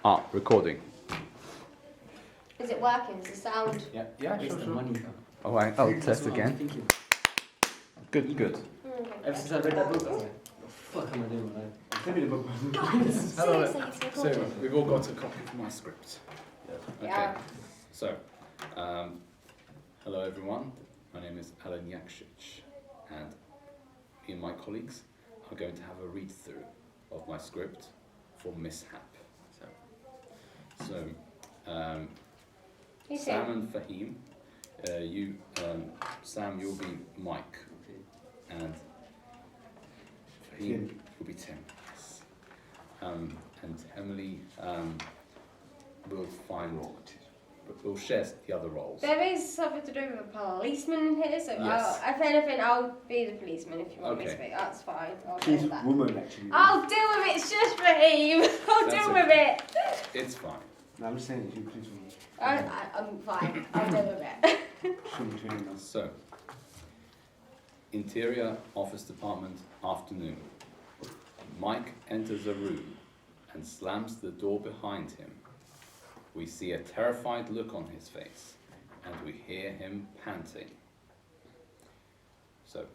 Recording. Is it working? Is the sound? Yeah, Waste sure. of money. All right, I'll That's test what I'm again. thinking. Good. Ever since I read that book, I was like, what the fuck am I doing with life? Send me the book. Guys, Hello. seriously, it's So recording. we've all got a copy of my script. Yeah. Okay. So, hello everyone. My name is Alan Yaksic, and me and my colleagues are going to have a read through of my script for Mishap. So, You Sam too. and Fahim, Sam, you'll be Mike, and Fahim will be Tim. Yes. And Emily will we'll share the other roles. There is something to do with a policeman in here, so Yes. if anything, I'll be the policeman if you want me to Okay. be. That's fine. I'll deal She's with that. woman actually. I'll deal with it. It's just Fahim. I'll That's deal okay. with it. It's fine. No, I'm just saying she's police woman. I'm fine. I'll deal with it. Shouldn't be doing that. So, Interior Office Department, afternoon. Mike enters a room and slams the door behind him. We see a terrified look on his face, and we hear him panting. So,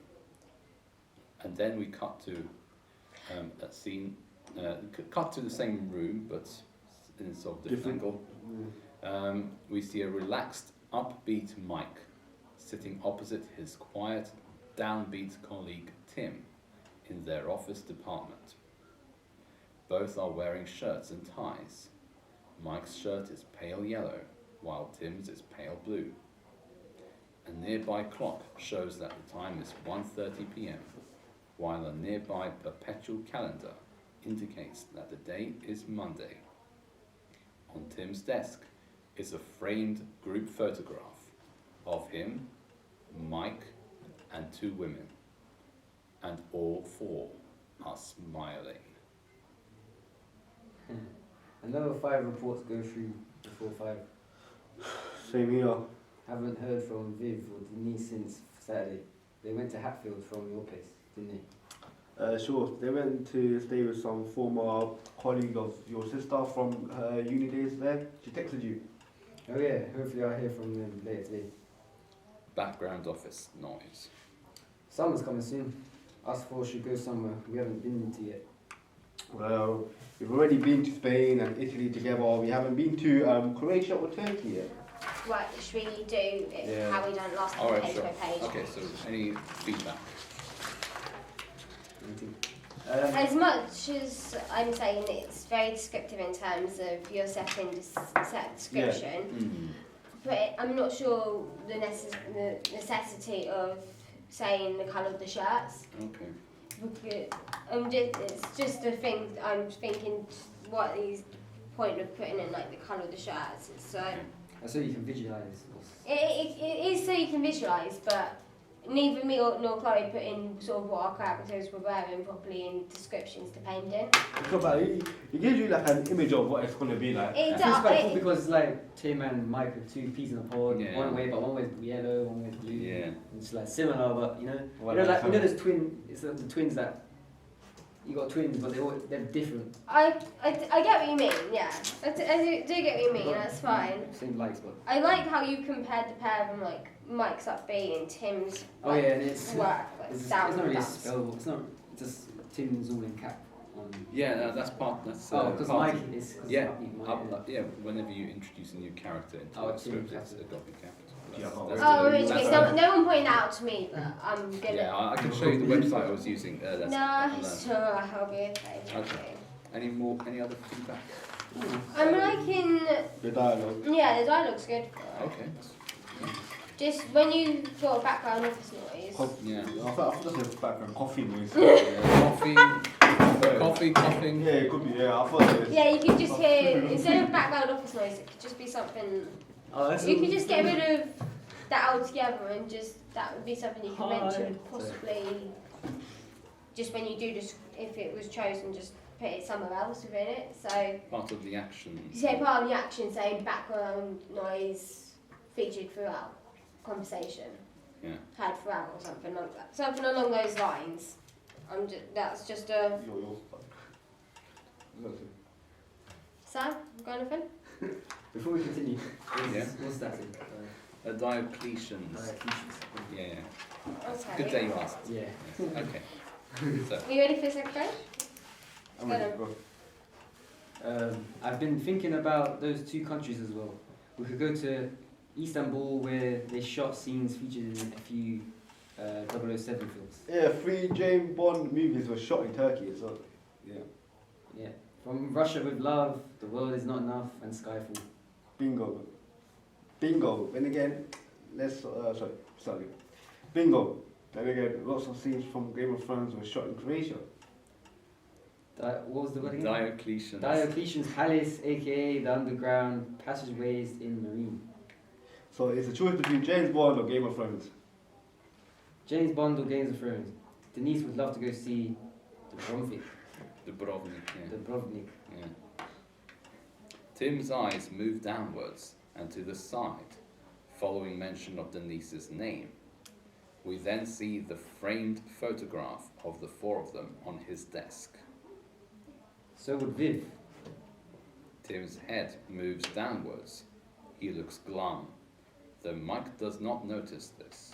and then we cut to a scene, cut to the same room, but in a sort of different angle. We see a relaxed, upbeat Mike sitting opposite his quiet, downbeat colleague Tim in their office department. Both are wearing shirts and ties. Mike's shirt is pale yellow, while Tim's is pale blue. A nearby clock shows that the time is 1:30 p.m, while a nearby perpetual calendar indicates that the day is Monday. On Tim's desk is a framed group photograph of him, Mike, and two women, and all four are smiling. Another 5 reports go through before 5. Same here. Haven't heard from Viv or Denise since Saturday. They went to Hatfield from your place, didn't they? Sure. They went to stay with some former colleague of your sister from her uni days there. She texted you. Oh yeah, hopefully I'll hear from them later today. Background office noise. Summer's coming soon. Us four should go somewhere we haven't been to yet. Well, we've already been to Spain and Italy together. We haven't been to Croatia or Turkey yet. Right, should we do it how we done last time, Alright, page sure. by page? Okay, so any feedback? As much as I'm saying it's very descriptive in terms of your setting, set description, but I'm not sure the necessity of saying the colour of the shirts. Okay. Because it's just a thing. I'm thinking, what is the point of putting in like the colour of the shirts? So So you can visualise. it is so you can visualise, but neither me nor Chloe put in sort of what our characters were wearing properly in descriptions to paint in. It gives you like an image of what it's going to be like. It It's quite cool because it's like Tim and Mike are 2 peas in a pod. Yeah. One way, but one way's yellow, one way's blue. Yeah. It's like similar, but Well, like there's twin. It's the twins that you got twins, but they're different. I get what you mean, yeah. I do get what you mean, that's fine. Same likes, but I like how you compared the pair of them, like Mike's upbeat and Tim's oh yeah, and it's work, like it's down not really a dust. spell. It's not just Tim's all in cap. Yeah, that's part. That's Because part Mike of- is. Cause Yeah, Mike, yeah. Whenever you introduce a new character into Oh, the it's script, in it's got to be capital. Yeah, Oh, that's okay, the- no one pointed that out to me, but I'm gonna... Yeah, I can show you the website I was using. That's No, sure, I'll be okay. Okay. Any other feedback? I'm liking... The dialogue. Yeah, the dialogue's good. Okay. Just when you got background office noise... Yeah. I thought that's a background coffee noise. Coffee, coughing. Yeah, it could be. Yeah, I thought it was. Yeah, you could just hear... Instead of background office noise, it could just be something... You could just get rid of that altogether and just... That would be something you could mention, possibly... Just when you do this, if it was chosen, just put it somewhere else within it. So... Part of the action. Say part of the action, saying background noise featured throughout conversation. Yeah. Heard throughout or something like that. Something along those lines. That's just a... Yo. Sam? got anything? Before we continue, Yeah. what's that in? Diocletian's. Yeah. Okay. Good day you asked. Yeah. Okay. So, Are you ready for the second page? I'm Get ready, him. go. I've been thinking about those two countries as well. We could go to Istanbul, where they shot scenes featured in a few 007 films. Yeah, 3 James Bond movies were shot in Turkey as well. Yeah. Yeah. From Russia with Love, The World Is Not Enough, and Skyfall. Bingo. Bingo. Then again, sorry. Bingo. Then again, lots of scenes from Game of Thrones were shot in Croatia. What was the word again? Diocletian's. Diocletian's Palace, aka the underground passageways in Marine. So it's a choice between James Bond or Game of Thrones. James Bond or Games of Thrones. Denise would love to go see Dubrovnik. Dubrovnik, yeah. Dubrovnik. Yeah. Tim's eyes move downwards and to the side, following mention of Denise's name. We then see the framed photograph of the 4 of them on his desk. So would Viv. Tim's head moves downwards. He looks glum, though Mike does not notice this.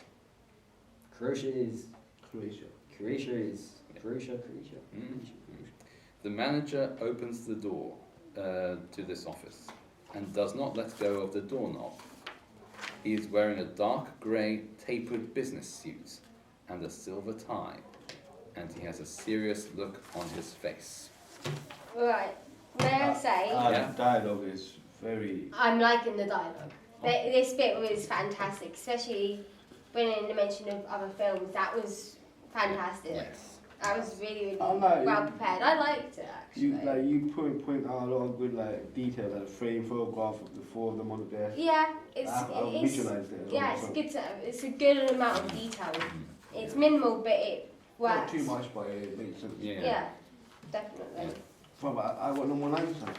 Croatia is. Croatia. Croatia is. Croatia. Mm. The manager opens the door to this office and does not let go of the doorknob. He is wearing a dark grey tapered business suit and a silver tie, and he has a serious look on his face. Right. May I say, Yeah. The dialogue is very... I'm liking the dialogue. This bit was fantastic, especially when in the mention of other films. That was fantastic. Yes. I was really, I like well it. prepared. I liked it actually. You point out a lot of good detail, like frame photograph of the 4 of them on the desk. Yeah, it's I visualised it as well. yeah, it's so good. It's a good amount of detail. It's minimal, but it works. Not too much, but it makes sense. Yeah. Yeah, definitely. But I got no more lines now.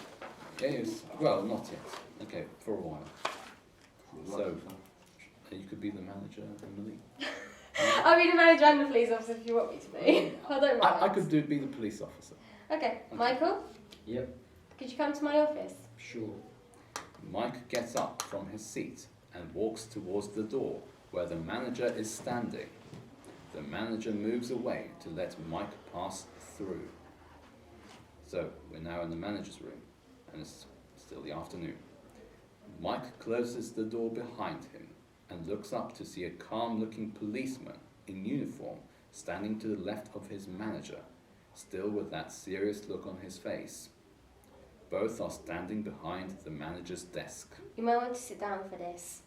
Yes. Well, not yet. Okay, for a while. So, you could be the manager, Emily. I'll be the manager and the police officer if you want me to be. I don't mind. I could be the police officer. Okay, Michael, Yep. could you come to my office? Sure. Mike gets up from his seat and walks towards the door where the manager is standing. The manager moves away to let Mike pass through. So, we're now in the manager's room, and it's still the afternoon. Mike closes the door behind him and looks up to see a calm-looking policeman in uniform standing to the left of his manager, still with that serious look on his face. Both are standing behind the manager's desk. You might want to sit down for this.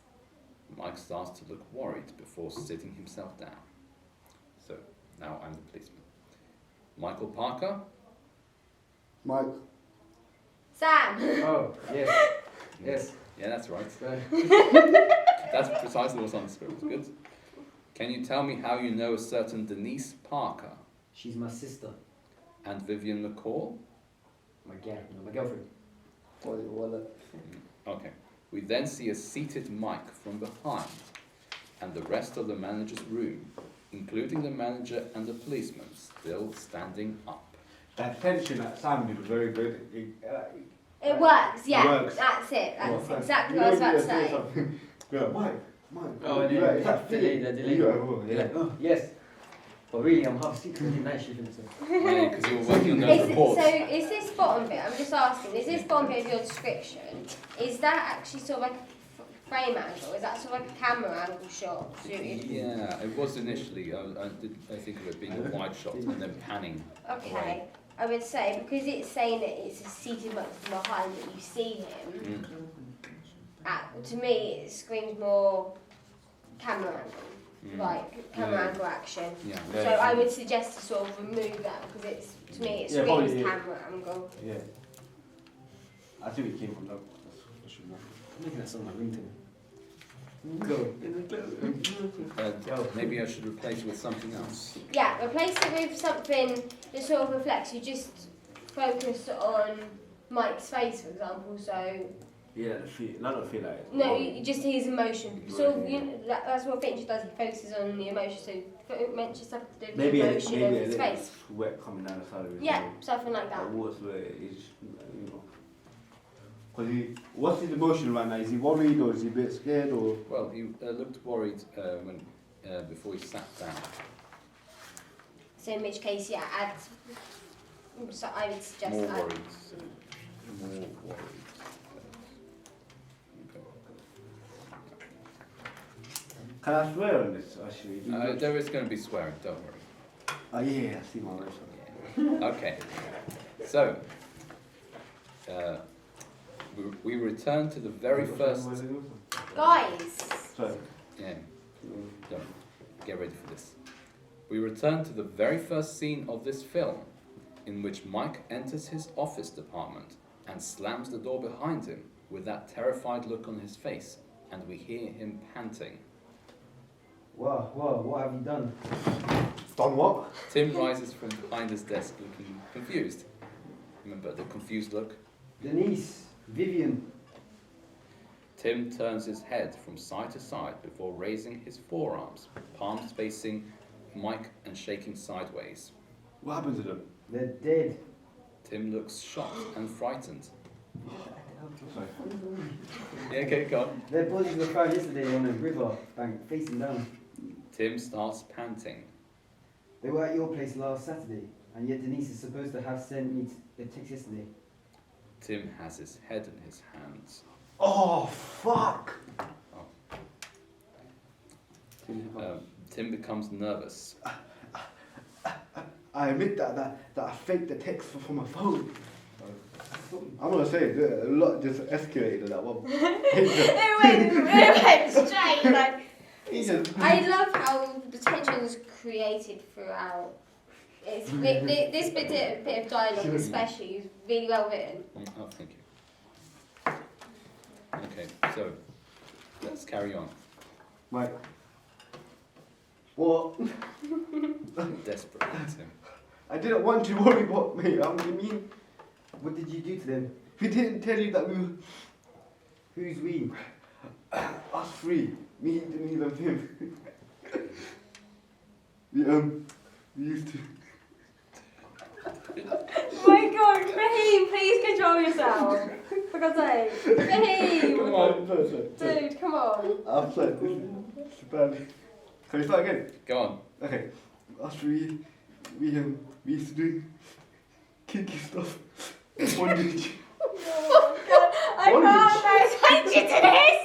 Mike starts to look worried before sitting himself down. So, now I'm the policeman. Michael Parker? Mike. Sam! Oh, yes. Yes. Yeah, that's right. Go. That's precisely what's on the script. Good. Can you tell me how you know a certain Denise Parker She's my sister. and Vivian McCall? My girlfriend. Okay. We then see a seated Mike from behind and the rest of the manager's room, including the manager and the policeman, still standing up. That tension that Sam did was very good. It works, yeah. It works. That's it. That's Well, exactly what I was about to say. Yeah, Mike. Oh, and yeah, then it's that delay, feeling. the delay. Yeah, oh, yeah. Oh, yes. But really, I'm half asleep in night shift. Yeah, because you were working on those reports. So is this bottom bit, I'm just asking, is this bottom bit of your description, is that actually sort of like a frame angle? Is that sort of like a camera angle shot suited? Yeah, it was initially. I think of it being a wide shot and then panning. Okay, away. I would say, because it's saying that it's a seated Mike from behind that you see him, to me it screams more camera angle, like camera angle action. Yeah. So I would suggest to sort of remove that because it's, to me it Yeah, screams probably, yeah. camera angle. Yeah. I think it came from that. That's for sure. I'm making that sound like ringtone. Go. Maybe I should replace it with something else. Yeah, replace it with something that sort of reflects. You just focus on Mike's face, for example. So Yeah, the feel. Not the feel like. no, you just his emotion. Sort of, that's what Fincher does. He focuses on the emotion. So mention something to do with Maybe the a emotion of his little face. sweat coming down the side of his Yeah, nose. something like that. That water sweat is, you know. What's his emotion right now? Is he worried or is he a bit scared or? Well, he looked worried before he sat down. So in which case, yeah, so I would suggest More add. worried. More worried. Okay. Can I swear on this actually? There is going to be swearing, don't worry. Oh yeah, I see my words. Okay, so we return to the very first. Guys, Sorry. Yeah, don't get ready for this. We return to the very first scene of this film, in which Mike enters his office department and slams the door behind him with that terrified look on his face, and we hear him panting. Wow, what have you done? Done what? Tim rises from behind his desk looking confused. Remember the confused look? Denise, Vivian. Tim turns his head from side to side before raising his forearms, palms facing Mike and shaking sideways. What happened to them? They're dead. Tim looks shocked and frightened. Sorry. Yeah, okay, go on. Their bodies were found yesterday on a river bank, facing down. Tim starts panting. They were at your place last Saturday, and yet Denise is supposed to have sent me a text yesterday. Tim has his head in his hands. Oh fuck! Tim becomes nervous. I admit that I faked the text from my phone. I'm gonna say it, a lot just escalated at that one. it went straight. Like, He just. I love how the tension is created throughout. It's this bit of dialogue, especially, is really well written. Oh, thank you. Okay, so let's carry on. Mike. What? Desperate, Tim. I didn't want to worry about me. I mean, What did you do to them? we didn't tell you that we were Who's we? us three. Me, Denise, and him. We used to. My God, Raheem, please control yourself. For God's sake, Raheem. Come on, sorry. Dude, come on. I'm sorry. This is bad. Can we start again? Go on. Okay. Us three, we used to do kinky stuff. Bondage. Oh God, I can't pay attention to this.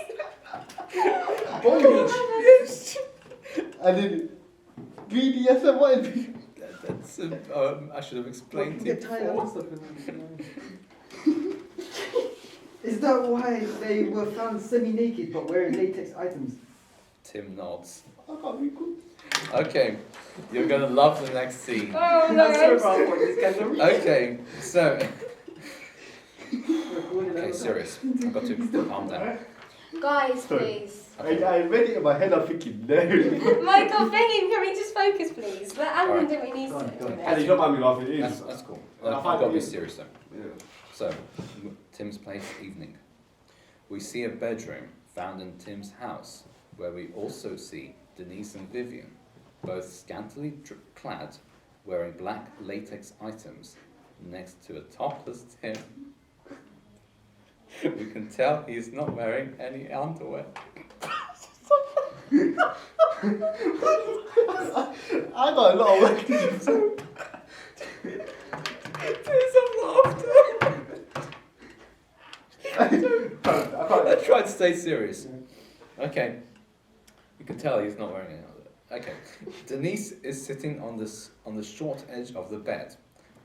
Bondage. Yes. And then BDSM. What is BDSM? That's I should have explained to you before. Is that why they were found semi-naked but wearing latex items? Tim nods. I can't be cool. Okay, you're gonna love the next scene. Oh no. Okay, so. Okay, serious. I've got to calm down. Guys, Sorry. please. I read it in my head. I'm thinking, no. Michael, Raheem, can we just focus, please? Let Alan do what he needs Go on, to. go on. And you don't mind me laughing. It is. That's cool. I I've find got to be it- serious though. Yeah. So, Tim's place evening. We see a bedroom found in Tim's house, where we also see Denise and Vivian, both scantily clad, wearing black latex items, next to a topless Tim. We can tell he is not wearing any underwear. I got a lot of work to do. Tears of laughter. I tried to stay serious. Okay. You can tell he's not wearing any underwear. Okay. Denise is sitting on the short edge of the bed,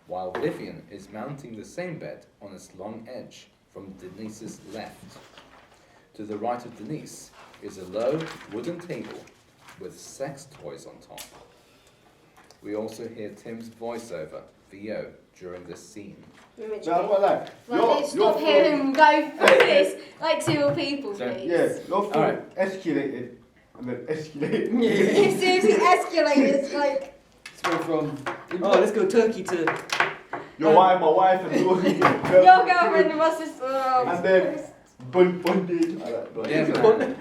while Vivian is mounting the same bed on its long edge from Denise's left. To the right of Denise is a low wooden table with sex toys on top. We also hear Tim's voiceover, VO, during this scene. No, I've got that. Right, stop hearing him go through this like two people, So- please. Yeah, your phone Alright. escalated and then escalated. It seriously escalated, like. Let's go from, oh, let's go Turkey to, Your wife, my wife, and your Your girlfriend and my sister. And then bondage. I like that. Yeah, man.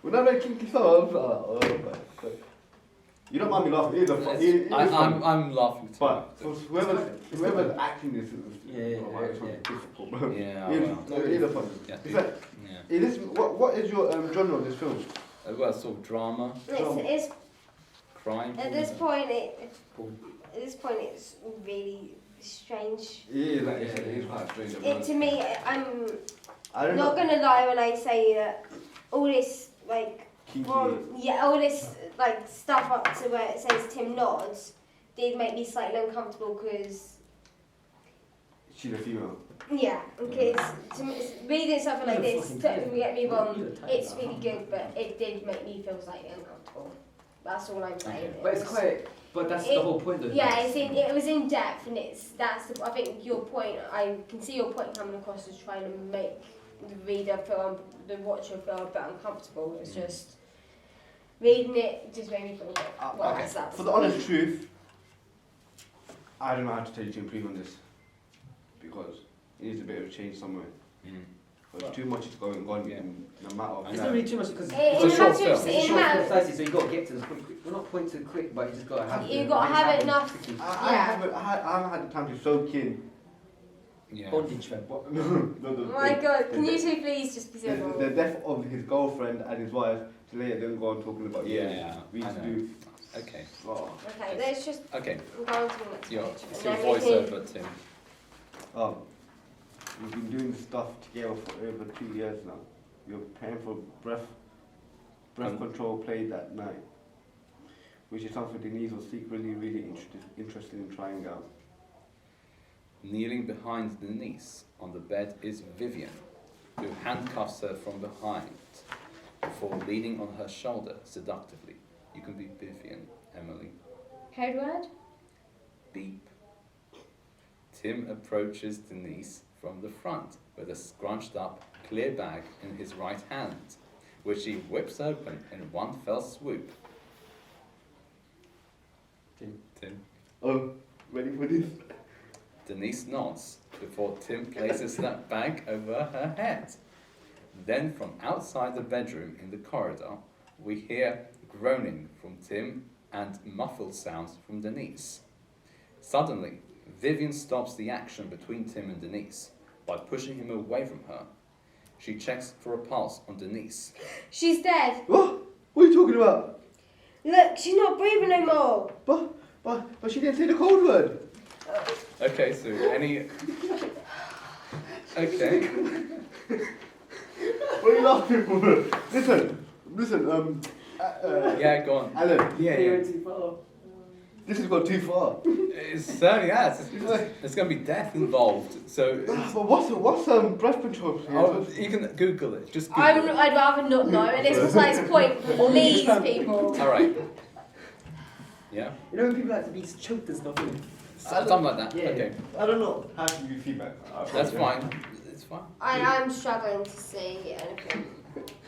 When I make kinky stuff, I was like, oh my God. You don't mind me laughing. It is funny. I'm laughing too. But for whoever's acting this is difficult, bro. Yeah. It Well, is funny. yeah. Is that, Yeah. is this, what is your genre of this film? Well, sort of drama, It's crime. at this point it's really strange. It is quite strange. To me, I I'm don't not know. gonna lie when I say that all this Kinky. all this stuff up to where it says Tim nods did make me slightly uncomfortable because She's a female. because reading something like this, don't get me wrong, it's really good, but it did make me feel slightly uncomfortable. That's all I'm saying. But it's quite. But that's the whole point, though. Yeah, it was in depth, and I think your point. I can see your point coming across as trying to make the reader feel, the watcher feel a bit uncomfortable. It's just reading it just made me feel like, For the honest truth, I don't know how to tell you to improve on this because it needs a bit of a change somewhere. But too much is going on in the matter of. It's not really too much because It's a short film. it's short and precisely, so you got to get to the point. We're not pointing quick, but you just got to have. You got to have enough. I haven't had the time to soak in. Yeah. Bondage, fam. No, Oh my God! Can you two please just be civil? the death of his girlfriend and his wife to later then go on talking about Yeah, we I used to know. do. Okay. Oh, Okay, let's just Okay. go on to the next Your, page. it's and your then we voiceover, Tim. we've been doing this stuff together for over 2 years now. We were paying for breath control played that night, which is something Denise was secretly really interested in trying out. Kneeling behind Denise on the bed is Vivian, who handcuffs her from behind before leaning on her shoulder seductively. You can be Vivian, Emily. Code word? Beep. Tim approaches Denise from the front with a scrunched up, clear bag in his right hand, which he whips open in one fell swoop. Tim. Oh, ready for this? Denise nods before Tim places that bag over her head. Then from outside the bedroom in the corridor, we hear groaning from Tim and muffled sounds from Denise. Suddenly, Vivian stops the action between Tim and Denise by pushing him away from her. She checks for a pulse on Denise. She's dead. What? What are you talking about? Look, she's not breathing no more. But she didn't say the code word. Okay, so any... Okay. What are you laughing for? Listen, Yeah, go on. Alan, Yeah. too far. this has gone too far. It certainly has. There's going to be death involved, so... But what's breath control? Oh, you can Google it. Just Google it. I'd rather not know at this precise point. Please, people. All right. Yeah. You know when people like to be choked and stuff. Something like that. Yeah. Okay. I don't know how to give you feedback. That's fine. It's fine. I am struggling to see anything.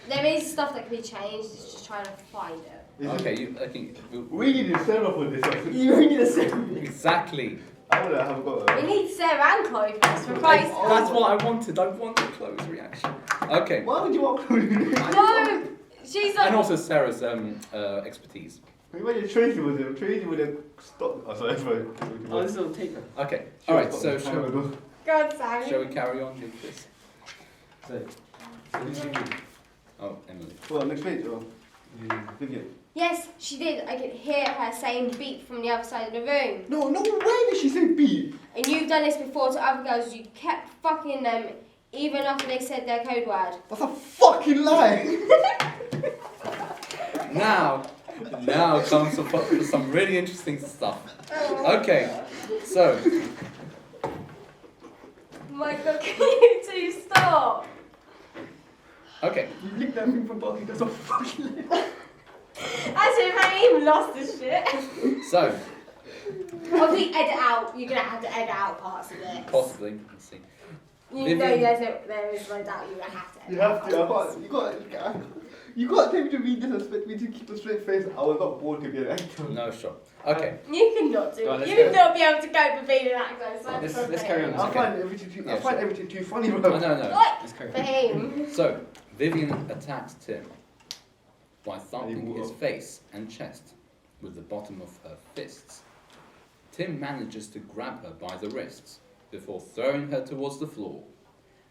There is stuff that can be changed. It's just trying to find it. Okay. I think We need a Sarah for this. You need a second. exactly. I would have got We need Sarah and Chloe first, for Christ's sake. That's what I wanted. I want the close reaction. Okay. Why would you want to? No, she's like. And also Sarah's expertise. Imagine Tracy would have stopped. Oh, sorry. Oh, this is on tape. Okay. All right. So God, Sam. shall we carry on with this? So, who's you? Oh, Emily. Well, next page. Oh, Vivian. Yes, she did. I could hear her saying beep from the other side of the room. No way did she say beep? And you've done this before to other girls. You kept fucking them even after they said their code word. That's a fucking lie. Now comes some really interesting stuff. Okay. So. My God, can you two stop? Okay. You licked that thing from Bobby, that's a fucking lie. As if I even lost this shit. So. Obviously, edit out. You're gonna have to edit out parts of it. Possibly. Let's see. You know, there is no doubt you're gonna have to edit You have to. out. You can't take me to be disrespect me to keep a straight face. I was not born to be an actor. No, sure. Okay. You cannot do Go it. on, let's You go. would not be able to cope with being an actor. So Let's carry on. I Okay. find everything too. Yeah, I find sure. everything too funny, No, bro. no. What? Let's carry For on. him. So, Vivian attacks Tim by thumping And he his walked. face and chest. with the bottom of her fists. Tim manages to grab her by the wrists before throwing her towards the floor.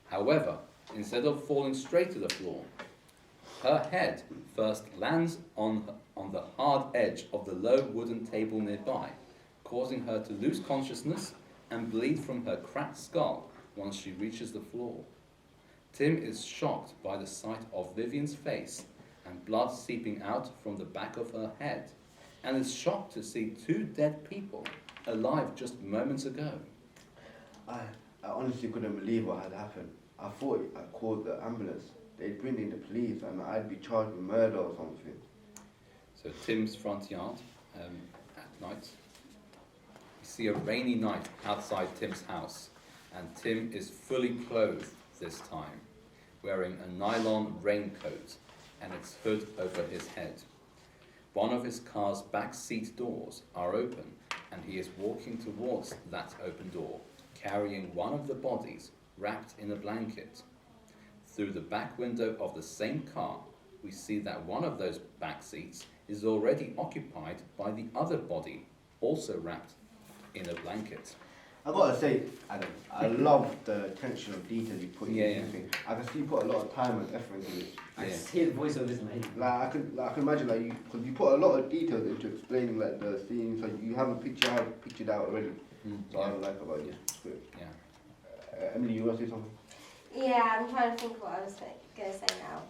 However, instead of falling straight to the floor, her head first lands on the hard edge of the low wooden table nearby, causing her to lose consciousness and bleed from her cracked skull once she reaches the floor. Tim is shocked by the sight of Vivian's face and blood seeping out from the back of her head, and is shocked to see 2 dead people alive just moments ago. I honestly couldn't believe what had happened. I thought I called the ambulance. They'd bring in the police and I'd be charged with murder or something. So Tim's front yard at night. We see a rainy night outside Tim's house, and Tim is fully clothed this time, wearing a nylon raincoat and its hood over his head. One of his car's back seat doors are open, and he is walking towards that open door, carrying one of the bodies wrapped in a blanket. Through the back window of the same car, we see that one of those back seats is already occupied by the other body, also wrapped in a blanket. I gotta say, Adam, I love the attention of detail you put in everything. I can see you put a lot of time and effort into this. I just hear the voiceovers in my head. Like I can imagine because you put a lot of details into explaining the scenes. So you have a pictured out already. So I like about your script. Yeah. Emily, you want to say something? Yeah, I'm trying to think what I was going to say now.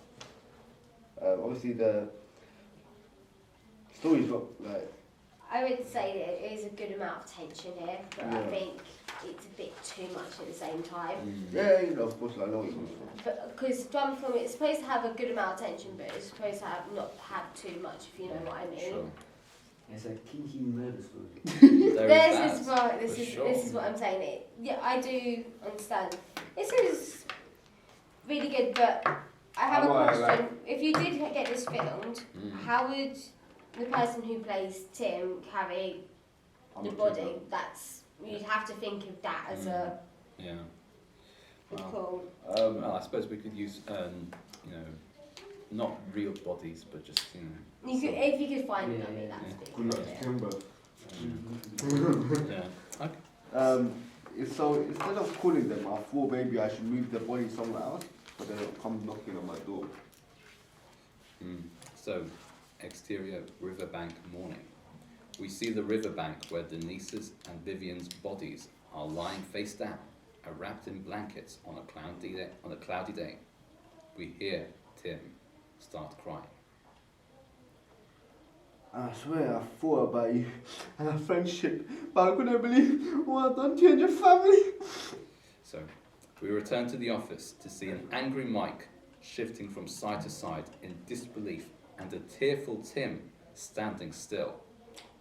Obviously the story's got like. I would say that there is a good amount of tension here, but I Yeah. think it's a bit too much at the same time. Yeah, you know, of course, I know what you mean. But because drama film, it's supposed to have a good amount of tension, but it's supposed to not have too much, if you know what I mean. Sure. It's a kinky murder story. This is what I'm saying. Yeah, I do understand. This is really good, but I have a question. If you did get this filmed, how would the person who plays Tim carry the body? You'd have to think of that as a cool. Well, I suppose we could use, not real bodies, but just, If you could find them, I mean, that's Good luck, big. Timber. yeah. Okay. So instead of calling them, I thought maybe I should move the body somewhere else, but they don't come knocking on my door. So, exterior riverbank morning. We see the riverbank where Denise's and Vivian's bodies are lying face down, wrapped in blankets on a cloudy day. We hear Tim start crying. I swear I thought about you and our friendship, but I couldn't believe what I've done to you and your family. So, we return to the office to see an angry Mike shifting from side to side in disbelief and a tearful Tim standing still.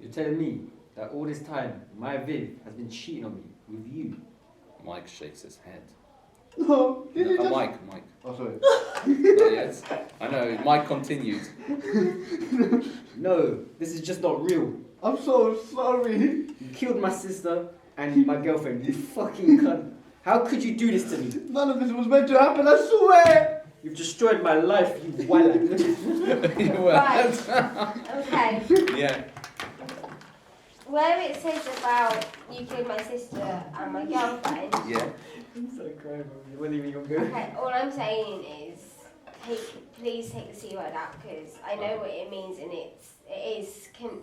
You're telling me that all this time, my Viv has been cheating on me with you? Mike shakes his head. No, did you just... Mike. Oh, sorry. Not yet. I know, Mike continued. No, this is just not real. I'm so sorry. You killed my sister and my girlfriend, you fucking cunt. How could you do this to me? None of this was meant to happen, I swear. You've destroyed my life, you wallach. Right. Okay. Yeah. Where it says about you killed my sister and my girlfriend. Yeah. I'm so crying, bro. When are you gonna go? Okay, all I'm saying is, please take the C word out, because I know what it means, and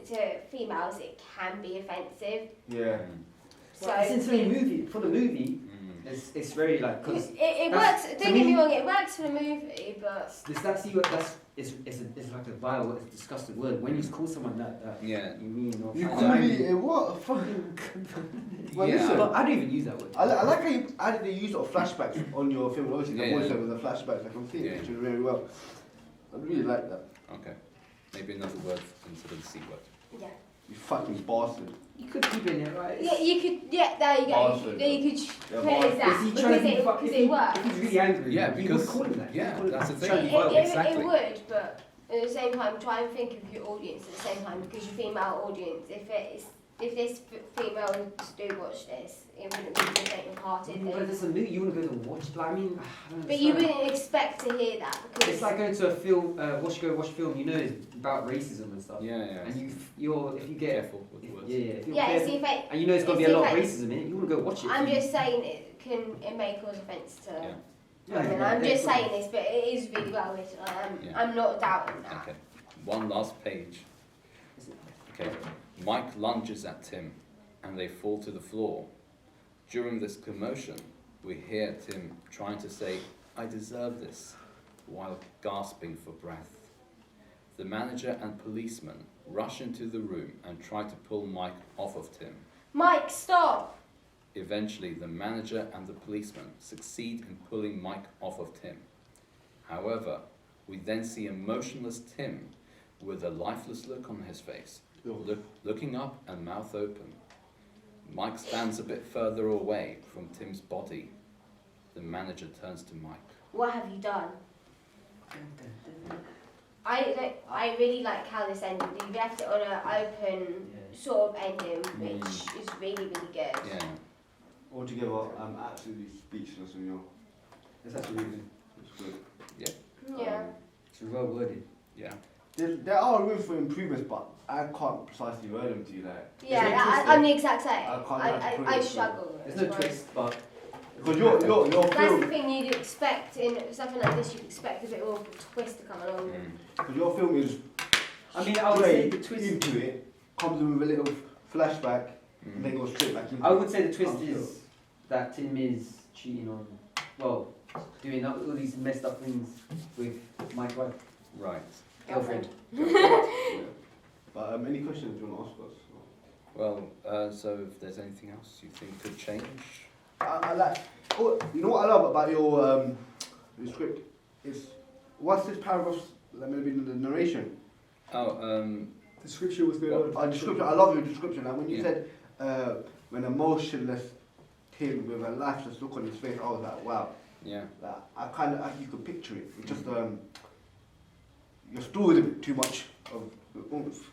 to females it can be offensive. Yeah. So Well, since the movie, for the movie, it's very like cause it works. Don't get me wrong, it works for the movie, but that C word it's like a vile, it's a disgusting word. When you call someone that Yeah. you mean or You find call out- me a what? Fucking. Well, Yeah. listen. But I don't even use that word. I like how you added the use of flashbacks on your film. Obviously, the Yeah, voice yeah. over the flashbacks. I can see Yeah. it pictured very well. I really like that. Okay. Maybe another word instead of the C word. yeah. You fucking bastard. You could keep it in there, right? Yeah, you could. Yeah, there you go. Bastard. There you could Yeah, put it as that Is he trying to be because if it works. If he's really angry, Yeah, he because- would call him that. yeah, He would call that's him the that. thing. It, Well, it, exactly. it would, but at the same time, try and think of your audience at the same time, because your female audience, if it's if this female do watch this, it wouldn't be the faint-hearted But thing. it's a movie you want to go to watch. Like, I mean, I don't But you understand. wouldn't expect to hear that because It's like going to a film, watch a film. You know it's about racism and stuff. Yeah, yeah. And you're if you get Careful with the words. yeah, if you're yeah, careful, see if it, and you know it's going to it's be a lot of if racism in it, you want to go watch it. I'm just saying it may cause offence to Yeah. women. I'm just saying this, but it is really well written. Yeah. I'm not doubting that. Okay, one last page. Okay, Mike lunges at Tim and they fall to the floor. During this commotion, we hear Tim trying to say, "I deserve this," while gasping for breath. The manager and policeman rush into the room and try to pull Mike off of Tim. Mike, stop! Eventually, the manager and the policeman succeed in pulling Mike off of Tim. However, we then see a motionless Tim with a lifeless look on his face, looking up and mouth open. Mike stands a bit further away from Tim's body. The manager turns to Mike. What have you done? I really like how this ended. You left it on an open sort of ending, which is really, really good. Yeah. Altogether, I'm absolutely speechless when you're. It's actually really good. It's good. Yeah. It's well worded. Yeah. There are room for improvements, but I can't precisely word them to you. Like, Yeah, I'm the exact same. I can't I struggle. There's no twist, but because your That's film, the thing you'd expect in something like this. You'd expect a bit more of a twist to come along. because your film is. I mean, I would say the straight twist. into it, comes in with a little flashback, and then goes straight back into. I would say the twist Oh, is that Tim is cheating on, well, doing all these messed up things with Mike's wife, Right. girlfriend. But any questions you want to ask us? Well, so if there's anything else you think could change? I like. Oh, you know what I love about your script is what's this paragraph that may be in the narration. Oh, Description was good. Description. I love your description. And when you Yeah. said when a motionless Tim with a lifeless look on his face, I was like, wow. yeah. Like, I kind of you could picture it. It just your story is a bit too much of the oomph.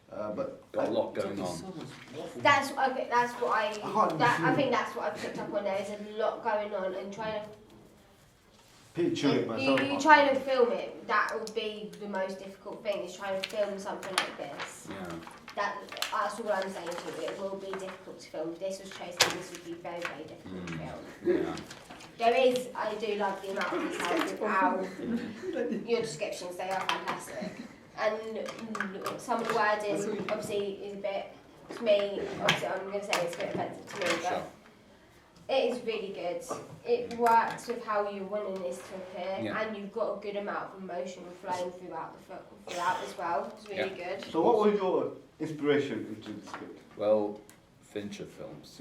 But Got a lot going on. That's what I can't I think that's what I picked up on. There is a lot going on, and trying to picture it myself. you trying to film it. That would be the most difficult thing. Is trying to film something like this. Yeah. That's all I'm saying to you. It will be difficult to film. If this was chosen, this would be very, very difficult to film. Yeah. I do love the amount of detail throughout your descriptions. They are fantastic. And some of the wording, obviously, is a bit, to me, obviously I'm going to say it's a bit offensive to me, Sure. but it is really good. It works with how you're wanting this to appear, Yeah. and you've got a good amount of emotion flowing throughout as well. It's really good. So what was your inspiration into the script? Well, Fincher films.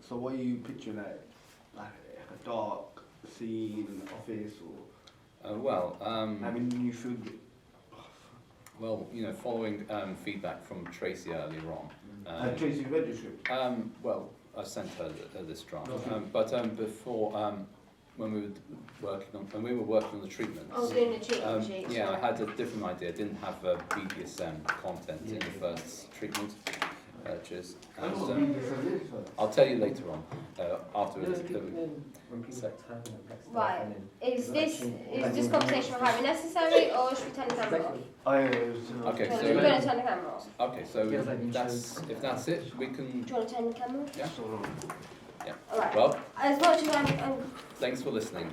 So what are you picturing like a dark scene in the office or I mean you should Well, you know, following feedback from Tracy earlier on. Tracy read the script. Well, I sent her this draft. Okay. But before, when we were working on the treatments. Oh, doing the treatment sheets. Yeah, I had a different idea. I didn't have BDSM content in the first treatment. Cheers. And, I'll tell you later on. Afterwards. Right. Is this conversation we're having necessary, or should we turn the camera off? Okay, We're so going to turn the camera off. okay, so Feels like if that's it, we can. Do you want to turn the camera off? Yeah. Yeah. Alright. Well, As much as I'm thanks for listening.